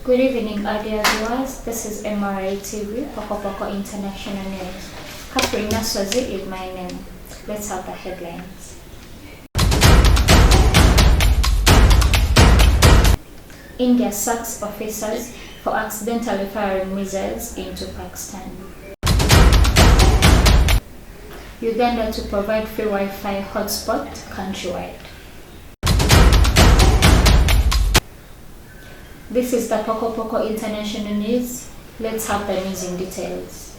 Good evening, dear viewers. This is MRA TV, Pokopoko International News. Nassozzi is my name. Let's have the headlines. India sacks officers for accidentally firing missiles into Pakistan. Uganda to provide free Wi-Fi hotspot countrywide. This is the Pokopoko International News. Let's have the news in details.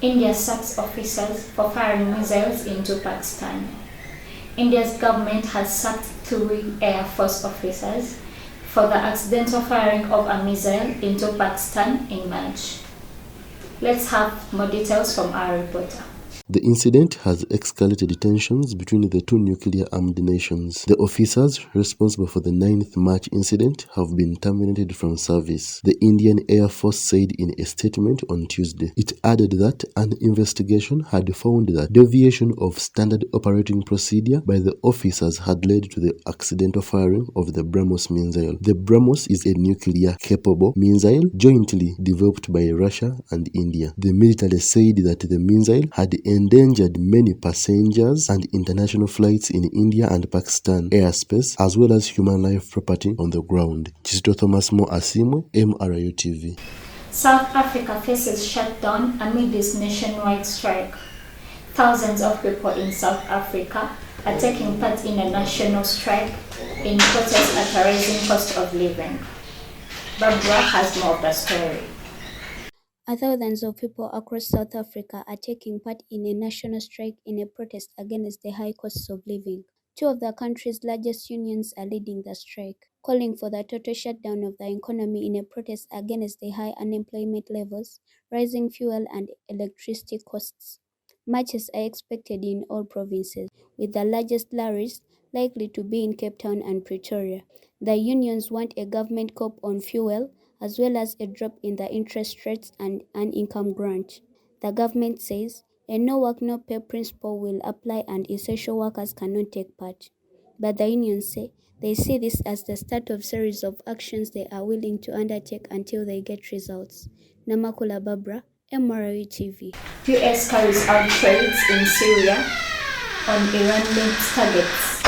India sacks officers for firing missiles into Pakistan. India's government has sacked 3 Air Force officers for the accidental firing of a missile into Pakistan in March. Let's have more details from our reporter. The incident has escalated tensions between the two nuclear-armed nations. The officers responsible for the 9th March incident have been terminated from service, the Indian Air Force said in a statement on Tuesday. It added that an investigation had found that deviation of standard operating procedure by the officers had led to the accidental firing of the BrahMos missile. The BrahMos is a nuclear-capable missile jointly developed by Russia and India. The military said that the missile had endangered many passengers and international flights in India and Pakistan airspace, as well as human life property on the ground. Chisito Thomas Mo Asimwe, MRU TV. South Africa faces shutdown amid this nationwide strike. Thousands of people in South Africa are taking part in a national strike in protest at a rising cost of living. Barbara has more of the story. Thousands of people across South Africa are taking part in a national strike in a protest against the high costs of living. 2 of the country's largest unions are leading the strike, calling for the total shutdown of the economy in a protest against the high unemployment levels, rising fuel and electricity costs. Marches are expected in all provinces, with the largest rallies likely to be in Cape Town and Pretoria. The unions want a government cap on fuel, as well as a drop in the interest rates and an income grant. The government says a no work no pay principle will apply and essential workers cannot take part. But the unions say they see this as the start of a series of actions they are willing to undertake until they get results. Namakula Barbara, MRU TV. US carries out raids in Syria on Iran-linked targets.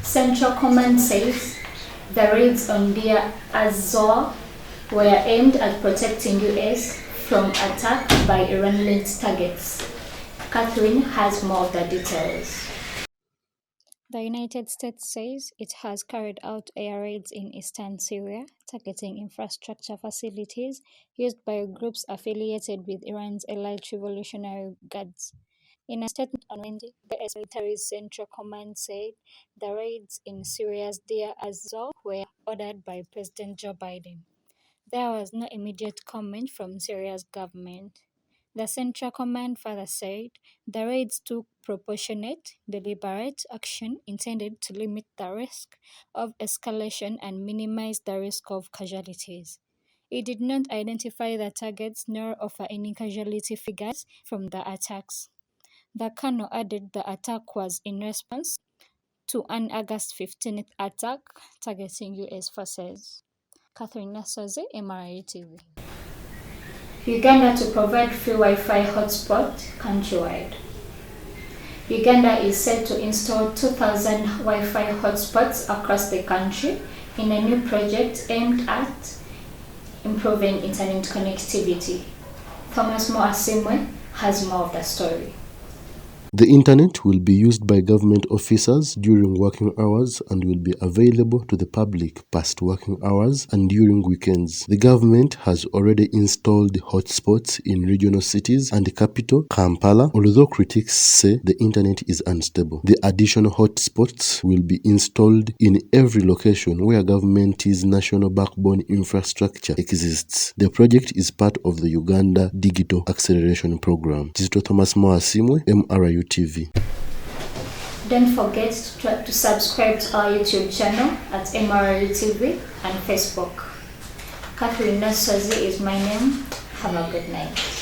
Central Command says the raids on Deir az-Zor were aimed at protecting US from attack by Iran-linked targets. Catherine has more of the details. The United States says it has carried out air raids in eastern Syria, targeting infrastructure facilities used by groups affiliated with Iran's elite Revolutionary Guards. In a statement on Wednesday, the US military's Central Command said the raids in Syria's Deir az-Zor were ordered by President Joe Biden. There was no immediate comment from Syria's government. The Central Command further said the raids took proportionate, deliberate action intended to limit the risk of escalation and minimize the risk of casualties. It did not identify the targets nor offer any casualty figures from the attacks. The colonel added the attack was in response to an August 15th attack targeting US forces. Catherine Nassozzi, MRA TV. Uganda to provide free Wi-Fi hotspot countrywide. Uganda is set to install 2,000 Wi-Fi hotspots across the country in a new project aimed at improving internet connectivity. Thomas Mo Asimwe has more of the story. The internet will be used by government officers during working hours and will be available to the public past working hours and during weekends. The government has already installed hotspots in regional cities and the capital, Kampala, although critics say the internet is unstable. The additional hotspots will be installed in every location where government's national backbone infrastructure exists. The project is part of the Uganda Digital Acceleration Program. Chisito Thomas Mo Asimwe, MRU TV. Don't forget to subscribe to our YouTube channel at MRU TV and Facebook. Catherine Nassozzi is my name. Have a good night.